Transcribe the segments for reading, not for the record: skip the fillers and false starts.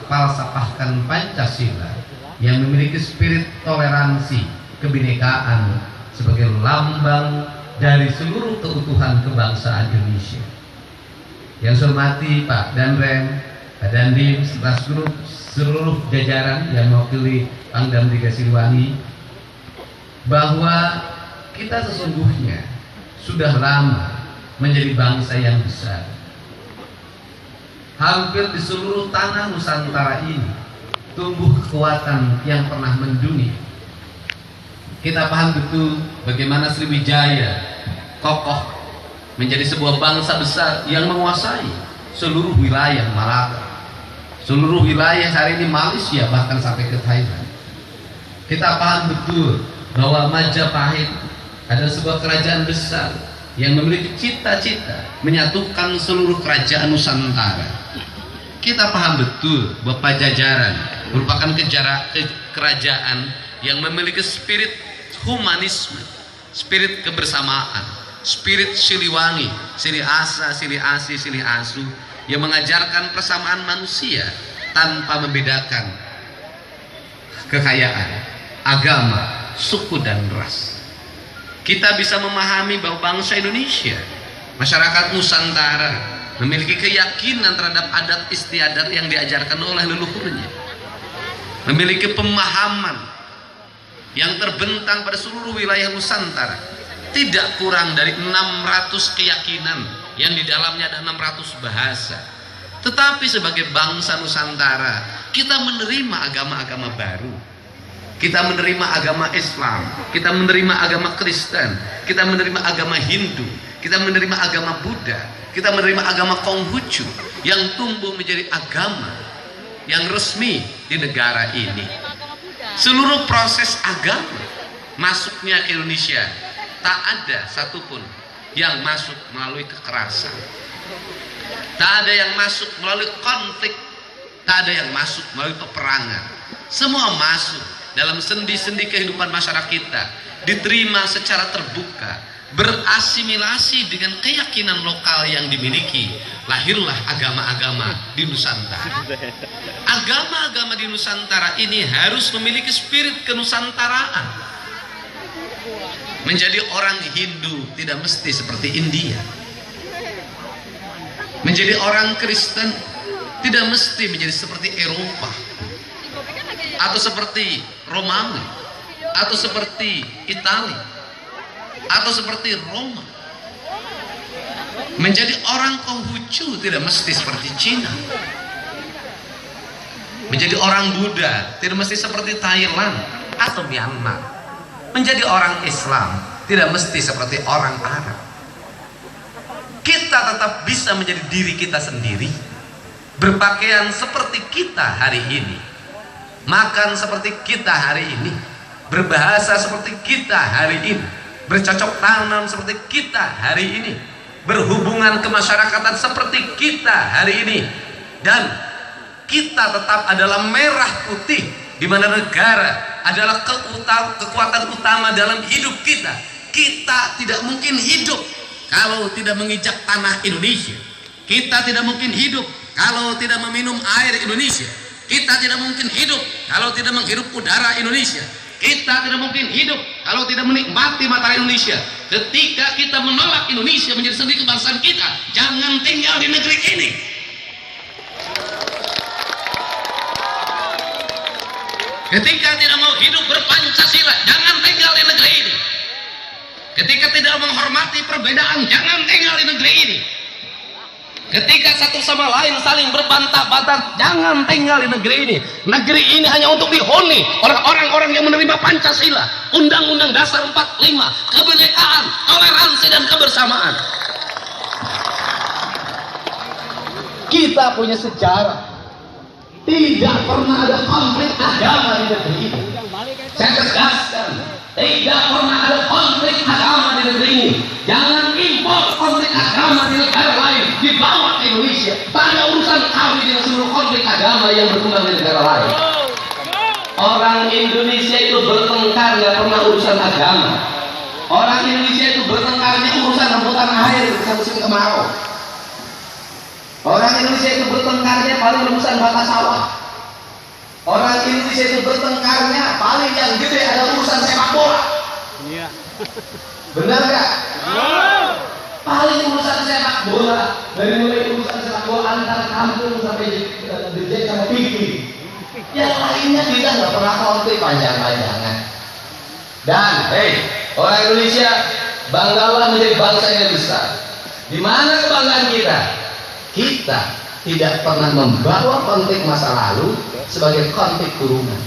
falsafahkan Pancasila yang memiliki spirit toleransi, kebinekaan sebagai lambang dari seluruh keutuhan kebangsaan Indonesia. Yang saya hormati Pak Danrem, Pak Dandim, seluruh jajaran yang mewakili Pangdam 3 Siliwangi, bahwa kita sesungguhnya sudah lama menjadi bangsa yang besar. Hampir di seluruh tanah Nusantara ini tumbuh kekuatan yang pernah mendunia. Kita paham betul bagaimana Sriwijaya kokoh menjadi sebuah bangsa besar yang menguasai seluruh wilayah Malaka, seluruh wilayah hari ini Malaysia, bahkan sampai ke Thailand. Kita paham betul bahwa Majapahit adalah sebuah kerajaan besar yang memiliki cita-cita menyatukan seluruh kerajaan Nusantara. Kita paham betul bahwa Pajajaran merupakan kerajaan yang memiliki spirit humanisme, spirit kebersamaan, spirit Siliwangi, Sili Asa, Sili Asi, Sili Asu, yang mengajarkan persamaan manusia tanpa membedakan kekayaan, agama, suku dan ras. Kita bisa memahami bahwa bangsa Indonesia, masyarakat Nusantara, memiliki keyakinan terhadap adat istiadat yang diajarkan oleh leluhurnya, memiliki pemahaman yang terbentang pada seluruh wilayah Nusantara, tidak kurang dari 600 keyakinan yang di dalamnya ada 600 bahasa. Tetapi sebagai bangsa Nusantara, kita menerima agama-agama baru. Kita menerima agama Islam, kita menerima agama Kristen, kita menerima agama Hindu, kita menerima agama Buddha, kita menerima agama Konghucu yang tumbuh menjadi agama yang resmi di negara ini. Seluruh proses agama masuknya ke Indonesia, tak ada satupun yang masuk melalui kekerasan, tak ada yang masuk melalui konflik, tak ada yang masuk melalui peperangan. Semua masuk dalam sendi-sendi kehidupan masyarakat kita, diterima secara terbuka, berasimilasi dengan keyakinan lokal yang dimiliki. Lahirlah agama-agama di Nusantara. Agama-agama di Nusantara ini harus memiliki spirit kenusantaraan. Menjadi orang Hindu tidak mesti seperti India. Menjadi orang Kristen tidak mesti menjadi seperti Eropa, atau seperti Romawi, atau seperti Italia, atau seperti Roma. Menjadi orang Konghucu tidak mesti seperti Cina. Menjadi orang Buddha tidak mesti seperti Thailand atau Myanmar. Menjadi orang Islam tidak mesti seperti orang Arab. Kita tetap bisa menjadi diri kita sendiri, berpakaian seperti kita hari ini, makan seperti kita hari ini, berbahasa seperti kita hari ini, bercocok tanam seperti kita hari ini, berhubungan kemasyarakatan seperti kita hari ini, dan kita tetap adalah merah putih, di mana negara adalah kekuatan utama dalam hidup kita. Kita tidak mungkin hidup kalau tidak menginjak tanah Indonesia. Kita tidak mungkin hidup kalau tidak meminum air Indonesia. Kita tidak mungkin hidup kalau tidak menghirup udara Indonesia. Kita tidak mungkin hidup kalau tidak menikmati matahari Indonesia. Ketika kita menolak Indonesia menjadi sendi kebangsaan kita, jangan tinggal di negeri ini. Ketika tidak mau hidup berpancasila, jangan tinggal di negeri ini. Ketika tidak menghormati perbedaan, jangan tinggal di negeri ini. Ketika satu sama lain saling berbantah-bantah, jangan tinggal di negeri ini. Negeri ini hanya untuk dihuni oleh orang-orang yang menerima Pancasila, Undang-Undang Dasar 45, kebinekaan, toleransi dan kebersamaan. Kita punya sejarah. Tidak pernah ada konflik agama di negeri ini. Saya tegaskan, tidak pernah ada konflik agama di negeri ini. Jangan impor konflik agama di negara lain dibawa ke Indonesia. Tak ada urusan kami dengan seluruh konflik agama yang berkembang di negara lain. Orang Indonesia itu bertengkar nggak pernah urusan agama. Orang Indonesia itu bertengkarnya urusan rebutan air ketika musim kemarau. Orang Indonesia itu bertengkarnya paling rebusan batas sawah. Orang Indonesia itu bertengkarnya paling yang gede ada urusan sepak bola. Iya. Benar nggak? Paling urusan sepak bola, dari mulai urusan sepak bola antar kampung sampai dirjen sama Piki. Yang lainnya kita nggak pernah konflik panjang-panjangan. Dan, orang Indonesia, banggalah menjadi bangsa yang besar. Di mana kebanggaan kita? Kita tidak pernah membawa konflik masa lalu sebagai konflik turunan.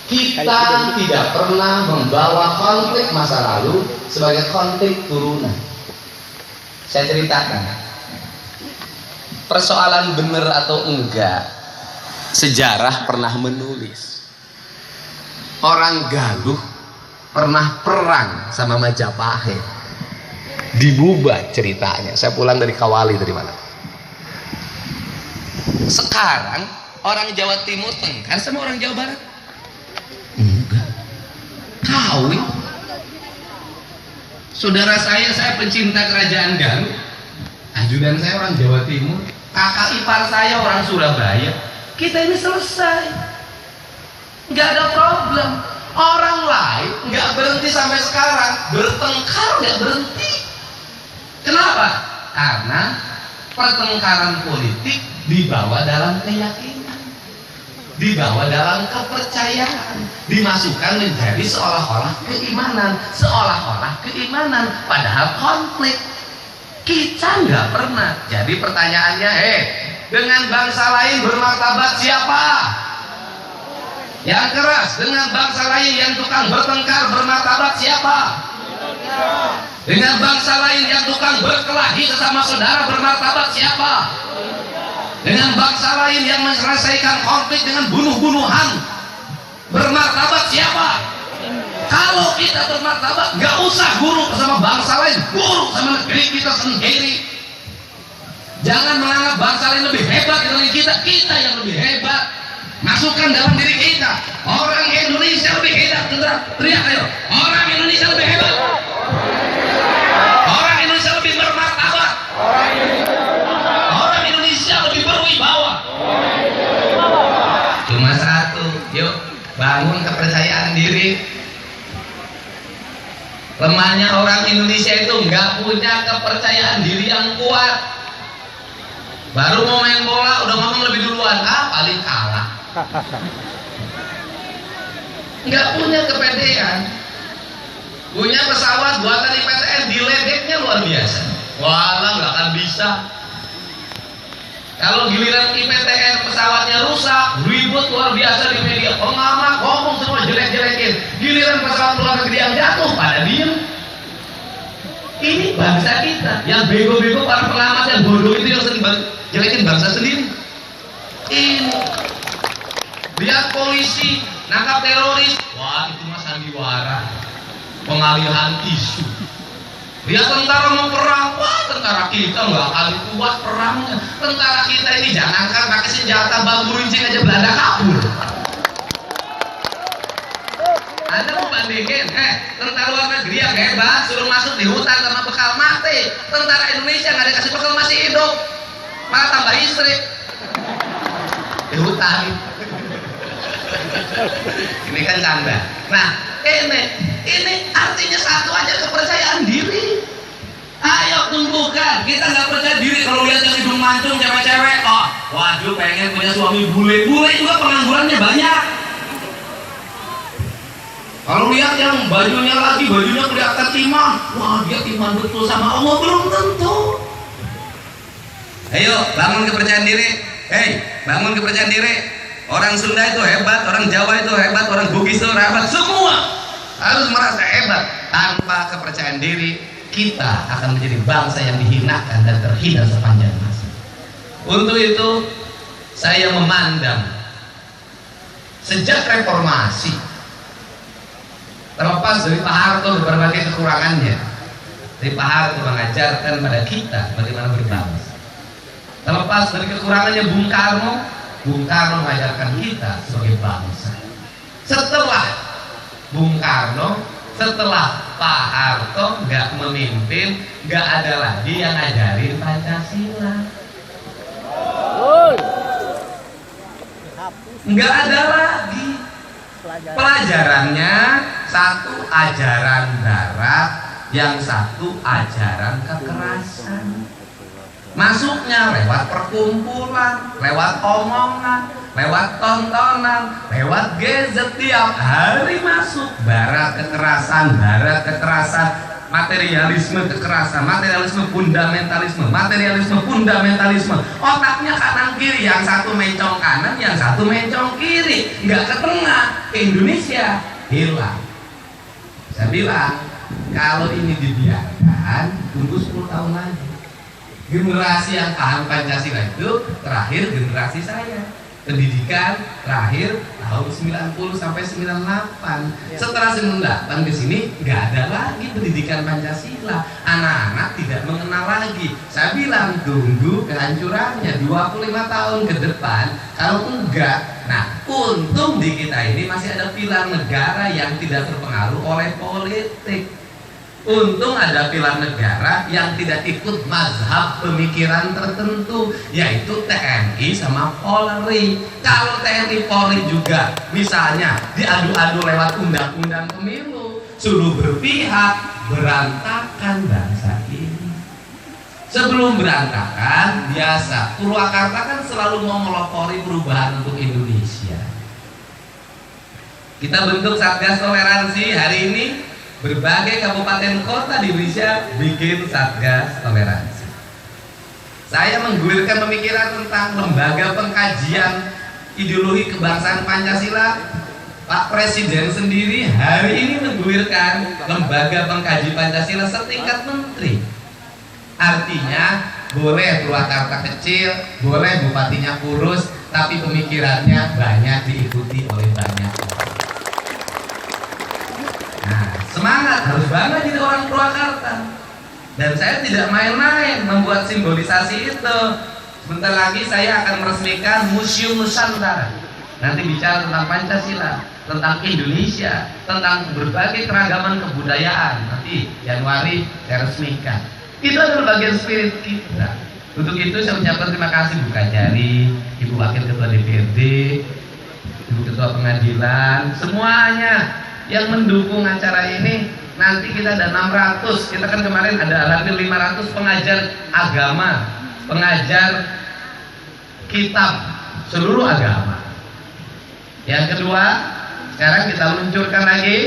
Kita tidak pernah membawa konflik masa lalu sebagai konflik turunan. Saya ceritakan. Persoalan benar atau enggak, sejarah pernah menulis. Orang Galuh pernah perang sama Majapahit. Di Bubat ceritanya. Saya pulang dari Kawali dari mana. Sekarang orang Jawa Timur tengkar sama orang Jawa Barat. Enggak. Kawin. Saudara saya pencinta kerajaan Galuh. Ajudan saya orang Jawa Timur. Kakak ipar saya orang Surabaya. Kita ini selesai. Nggak ada problem. Orang lain nggak berhenti sampai sekarang. Bertengkar nggak berhenti. Kenapa? Karena pertengkaran politik dibawa dalam keyakinan, dibawa dalam kepercayaan, dimasukkan menjadi seolah-olah keimanan, padahal konflik. Kita nggak pernah. Jadi pertanyaannya, dengan bangsa lain bermartabat siapa? Yang keras. Dengan bangsa lain yang tukang bertengkar bermartabat siapa? Dengan bangsa lain yang tukang berkelahi sesama saudara bermartabat siapa? Dengan bangsa lain yang menyelesaikan konflik dengan bunuh-bunuhan bermartabat siapa? Kalau kita bermartabat, nggak usah guru sama bangsa lain, guru sama negeri kita sendiri. Jangan menganggap bangsa lain lebih hebat dari kita, kita yang lebih hebat. Masukkan dalam diri kita, orang Indonesia lebih hebat. Teriak ayo, orang Indonesia lebih hebat. Orang Indonesia lebih bermartabat. Orang Indonesia lebih berwibawa. Cuma satu, yuk bangun kepercayaan diri. Lemahnya orang Indonesia itu nggak punya kepercayaan diri yang kuat. Baru mau main bola udah ngomong lebih duluan, paling kalah. Nggak punya kepedean. Punya pesawat buatan IPTN, diledeknya luar biasa. Walah nggak akan bisa. Kalau giliran IPTN pesawatnya rusak, ribut luar biasa di media, pengamat ngomong semua jelek-jelekin. Giliran pesawat luar negeri yang jatuh, pada diem. Ini bangsa kita, yang bego-bego para pengamat yang bodoh itu yang sering jelekin bangsa sendiri. Ini lihat polisi nangkap teroris, wah itu mah sandiwara, pengalihan isu. Lihat tentara mau perang, wah tentara kita nggak akan kuat perangnya. Tentara kita ini jangankan pakai senjata bambu runcing aja Belanda kabur. Anda mau bandingin, tentara luar negeri yang hebat suruh masuk di hutan sama bekal mati. Tentara Indonesia nggak dikasih bekal masih hidup, malah tambah istri di hutan. Ini kan canda. Nah, ini artinya satu aja, kepercayaan diri. Ayo tumbuhkan. Kita nggak percaya diri kalau lihat yang hidung mancung cewek-cewek. Oh, waduh pengen punya suami bule. Bule juga penganggurannya banyak. Kalau lihat yang bajunya kelihatan iman, wah dia iman betul sama Allah, belum tentu. Ayo bangun kepercayaan diri. Bangun kepercayaan diri. Orang Sunda itu hebat, orang Jawa itu hebat, orang Bugis itu hebat, semua harus merasa hebat. Tanpa kepercayaan diri, kita akan menjadi bangsa yang dihinakan dan terhina sepanjang masa. Untuk itu, saya memandang sejak reformasi, terlepas dari Pak Harto dan berbagai kekurangannya, dari Pak Harto mengajarkan pada kita bagaimana berbangsa. Terlepas dari kekurangannya Bung Karno mengajarkan kita sebagai bangsa. Setelah Bung Karno, setelah Pak Harto nggak memimpin, nggak ada lagi yang ngajarin Pancasila. Nggak ada lagi. Pelajarannya satu ajaran barat, yang satu ajaran kekerasan. Masuknya lewat perkumpulan, lewat omongan, lewat tontonan, lewat gadget tiap hari masuk. Barat kekerasan, materialisme kekerasan, materialisme fundamentalisme. Otaknya kanan kiri, yang satu mencong kanan, yang satu mencong kiri, nggak ke tengah. Indonesia hilang. Saya bilang, kalau ini dibiarkan, tunggu 10 tahun lagi. Generasi yang paham Pancasila itu terakhir generasi saya. Pendidikan terakhir tahun 90 sampai 98. Setelah 98 ke sini nggak ada lagi pendidikan Pancasila. Anak-anak tidak mengenal lagi. Saya bilang tunggu kehancurannya 25 tahun ke depan. Kalau enggak, nah untung di kita ini masih ada pilar negara yang tidak terpengaruh oleh politik. Untung ada pilar negara yang tidak ikut mazhab pemikiran tertentu, yaitu TNI sama Polri. Kalau TNI Polri juga misalnya diadu-adu lewat undang-undang pemilu, suruh berpihak, berantakan bangsa ini. Sebelum berantakan, biasa Purwakarta kan selalu mau melopori perubahan untuk Indonesia. Kita bentuk Satgas Toleransi hari ini. Berbagai kabupaten kota di Indonesia bikin Satgas Toleransi. Saya menggulirkan pemikiran tentang lembaga pengkajian ideologi kebangsaan Pancasila. Pak Presiden sendiri hari ini menggulirkan lembaga pengkaji Pancasila setingkat menteri. Artinya boleh Purwakarta kecil, boleh bupatinya kurus, tapi pemikirannya banyak diikuti oleh banyak orang. Nah, semangat, harus bangga jadi orang Purwakarta. Dan saya tidak main-main membuat simbolisasi itu. Sebentar lagi saya akan meresmikan Museum Nusantara. Nanti bicara tentang Pancasila, tentang Indonesia, tentang berbagai keragaman kebudayaan. Nanti Januari saya resmikan. Itu adalah bagian spirit kita. Untuk itu saya ucapkan terima kasih Bu Kajari, Ibu Wakil Ketua DPRD, Ibu Ketua Pengadilan, semuanya yang mendukung acara ini. Nanti kita ada 600, kita kan kemarin ada hampir 500 pengajar agama, pengajar kitab seluruh agama. Yang kedua, sekarang kita luncurkan lagi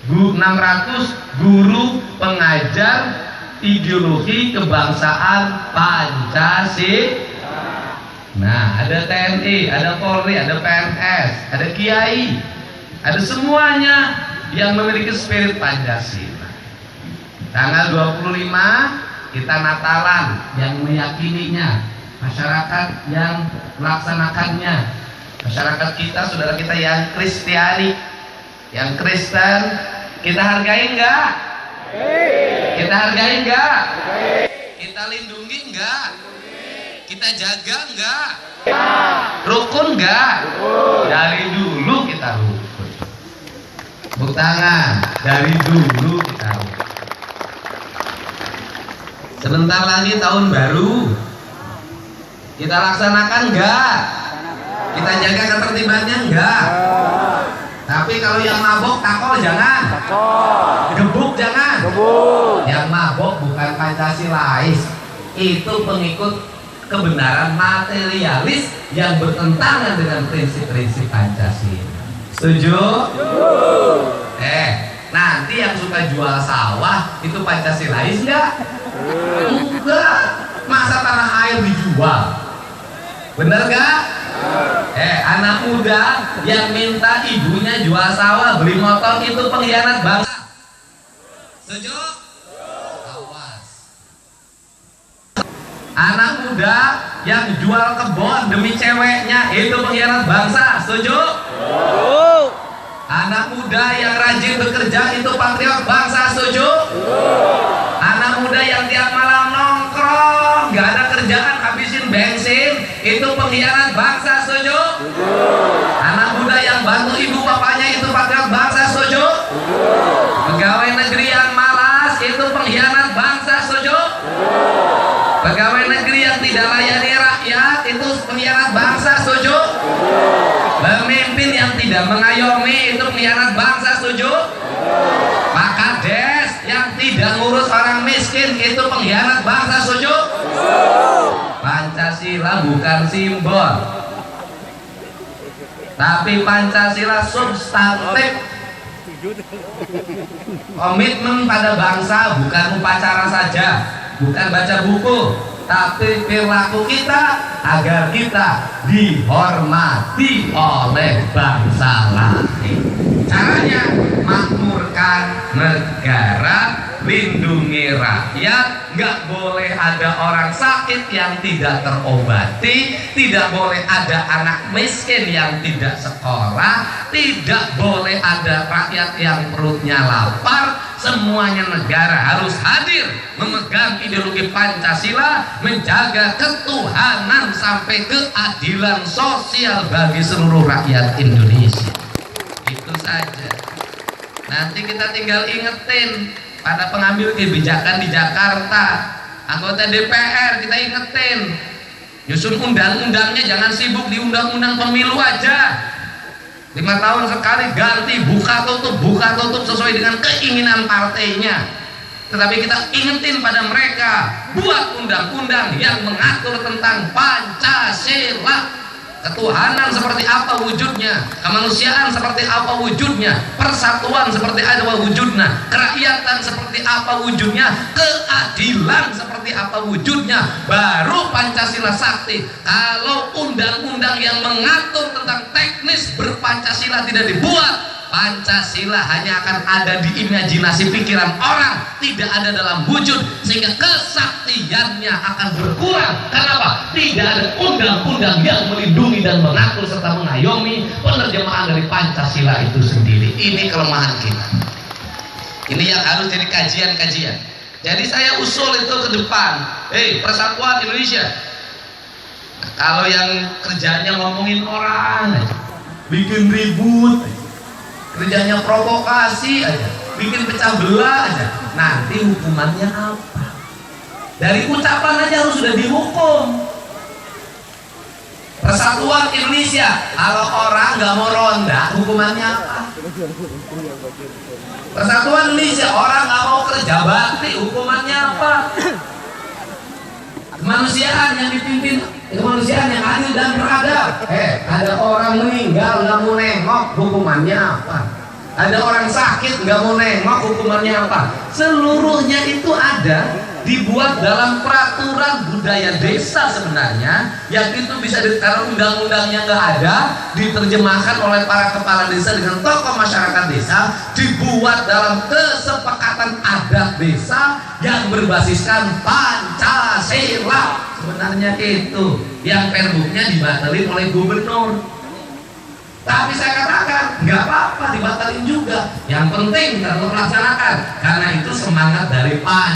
600 guru pengajar ideologi kebangsaan Pancasila. Nah, ada TNI, ada Polri, ada PNS, ada Kiai, ada semuanya yang memiliki spirit Pancasila. Tanggal 25 kita Natalan yang meyakininya, masyarakat yang melaksanakannya, masyarakat kita, saudara kita yang Kristiani, yang Kristen, kita hargai enggak? Kita hargai enggak? Kita lindungi enggak? Kita jaga enggak? Rukun enggak? Dari dulu kita rukun. Tepuk tangan, dari dulu kita rukun. Sebentar lagi tahun baru, kita laksanakan enggak? Kita jaga ketertibannya enggak? Tapi kalau yang mabok takol jangan, gebuk jangan. Yang mabok bukan Pancasilais, itu pengikut kebenaran materialis yang bertentangan dengan prinsip-prinsip Pancasila. Setuju? Nanti yang suka jual sawah itu Pancasilais enggak? Enggak. Masa tanah air dijual? Bener gak? Anak muda yang minta ibunya jual sawah, beli motor, itu pengkhianat bangsa. Setuju? Awas. Anak muda yang jual kebun demi ceweknya, itu pengkhianat bangsa. Setuju? Anak muda yang rajin bekerja itu patriot bangsa. Setuju? Anak muda yang tiap malam nongkrong, gak ada kerjaan, habisin bensin, itu pengkhianat bangsa. Setuju? Anak muda yang bantu ibu bapaknya itu patriot bangsa. Setuju? rakyat itu pengkhianat bangsa, setuju? Pemimpin yang tidak mengayomi itu pengkhianat bangsa, setuju? Pak Kades yang tidak ngurus orang miskin itu pengkhianat bangsa, setuju? Pancasila bukan simbol, tapi Pancasila substantif. Komitmen pada bangsa bukan upacara saja, bukan baca buku, tapi perilaku kita agar kita dihormati oleh bangsa lain. Caranya makmurkan negara, lindungi rakyat, nggak boleh ada orang sakit yang tidak terobati, tidak boleh ada anak miskin yang tidak sekolah, tidak boleh ada rakyat yang perutnya lapar. Semuanya negara harus hadir memegang ideologi Pancasila, menjaga ketuhanan sampai keadilan sosial bagi seluruh rakyat Indonesia. Itu saja. Nanti kita tinggal ingetin pada pengambil kebijakan di Jakarta, anggota DPR, kita ingetin nyusun undang-undangnya jangan sibuk di undang-undang pemilu aja. 5 tahun sekali ganti, buka tutup sesuai dengan keinginan partainya. Tetapi kita ingetin pada mereka, buat undang-undang yang mengatur tentang Pancasila. Ketuhanan seperti apa wujudnya, kemanusiaan seperti apa wujudnya, persatuan seperti apa wujudnya, kerakyatan seperti apa wujudnya, keadilan seperti apa wujudnya, baru Pancasila sakti. Kalau undang-undang yang mengatur tentang teknis berpancasila tidak dibuat, Pancasila hanya akan ada di imajinasi pikiran orang, tidak ada dalam wujud, sehingga kesaktiannya akan berkurang. Kenapa? Tidak ada undang-undang yang melindungi dan mengatur serta mengayomi penerjemahan dari Pancasila itu sendiri. Ini kelemahan kita. Ini yang harus jadi kajian-kajian. Jadi saya usul itu ke depan. Persatuan Indonesia. Nah, kalau yang kerjanya ngomongin orang, bikin ribut, kerjanya provokasi aja, bikin pecah belah aja, nanti hukumannya apa? Dari ucapan aja harus sudah dihukum. Persatuan Indonesia, kalau orang nggak mau ronda, hukumannya apa? Persatuan Indonesia, orang nggak mau kerja bakti, hukumannya apa? Kemanusiaan yang dipimpin, kemanusiaan yang adil dan beradab. Ada orang meninggal nggak mau nengok, hukumannya apa? Ada orang sakit nggak mau nengok, hukumannya apa? Seluruhnya itu ada dibuat dalam peraturan budaya desa sebenarnya, yang itu bisa karena undang-undangnya nggak ada, diterjemahkan oleh para kepala desa dengan tokoh masyarakat desa, dibuat dalam kesepakatan adat desa yang berbasiskan Pancasila. Sebenarnya itu yang perbuknya dibatalin oleh gubernur. Tapi saya katakan nggak apa-apa dibatalin juga. Yang penting kita melaksanakan, karena itu semangat dari Pancasila.